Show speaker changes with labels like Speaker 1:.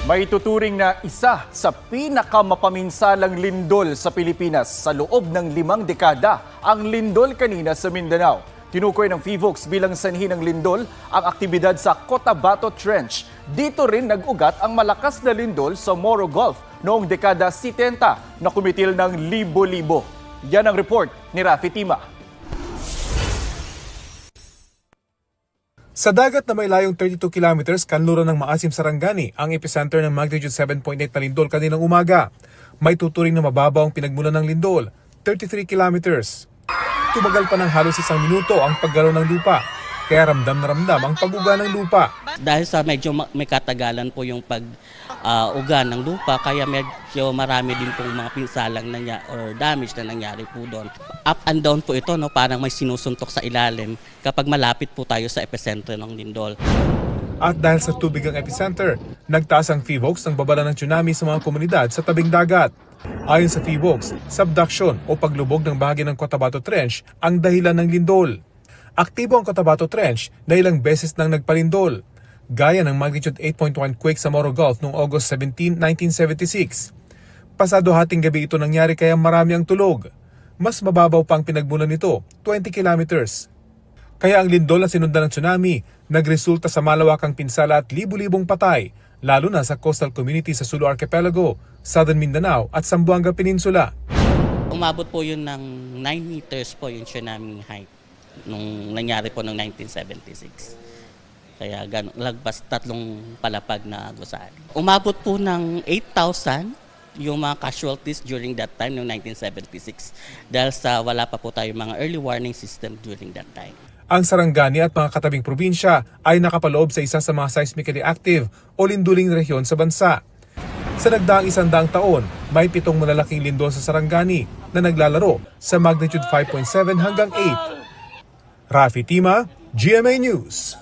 Speaker 1: May tuturing na isa sa pinakamapaminsalang lindol sa Pilipinas sa loob ng 5 dekada ang lindol kanina sa Mindanao. Tinukoy ng PHIVOLCS bilang sanhi ng lindol ang aktibidad sa Cotabato Trench. Dito rin nag-ugat ang malakas na lindol sa Moro Gulf noong dekada 70 na kumitil ng libo-libo. Yan ang report ni Rafi Tima.
Speaker 2: Sa dagat na may layong 32 kilometers kanluran ng Maasim, Sarangani, ang epicenter ng magnitude 7.8 na lindol kaninang umaga. May tuturing na mababaw ang pinagmulan ng lindol, 33 kilometers. Tumagal pa ng halos 1 minuto ang paggalaw ng lupa, kaya ramdam na ramdam ang pag-uga ng lupa.
Speaker 3: Dahil sa medyo may katagalan po yung pag-uga ng lupa, kaya medyo marami din pong mga pinsalang or damage na nangyari po doon. Up and down po ito, no? Parang may sinusuntok sa ilalim kapag malapit po tayo sa epicenter ng lindol.
Speaker 2: At dahil sa tubig ang epicenter, nagtaas ang PHIVOLCS ng babala ng tsunami sa mga komunidad sa tabing dagat. Ayon sa PHIVOLCS, subduction o paglubog ng bahagi ng Cotabato Trench ang dahilan ng lindol. Aktibo ang Cotabato Trench na ilang beses nang nagpalindol, gaya ng magnitude 8.1 quake sa Moro Gulf noong August 17, 1976. Pasado hating gabi ito nangyari kaya marami ang tulog. Mas mababaw pa ang pinagmulan nito, 20 kilometers. Kaya ang lindol na sinundan ng tsunami, nagresulta sa malawakang pinsala at libu-libong patay, lalo na sa coastal community sa Sulu Archipelago, Southern Mindanao at Zamboanga Peninsula.
Speaker 3: Umabot po yun ng 9 meters po yung tsunami height nung nangyari po noong 1976. Kaya lagpas 3 palapag na gusali. Umabot po ng 8,000 yung mga casualties during that time, noong 1976. Dahil sa wala pa po tayo mga early warning system during that time.
Speaker 2: Ang Sarangani at mga katabing probinsya ay nakapaloob sa isa sa mga seismically active o linduling rehiyon sa bansa. Sa nagdaang 100 taon, may 7 malalaking lindol sa Sarangani na naglalaro sa magnitude 5.7 hanggang 8. Rafi Tima, GMA News.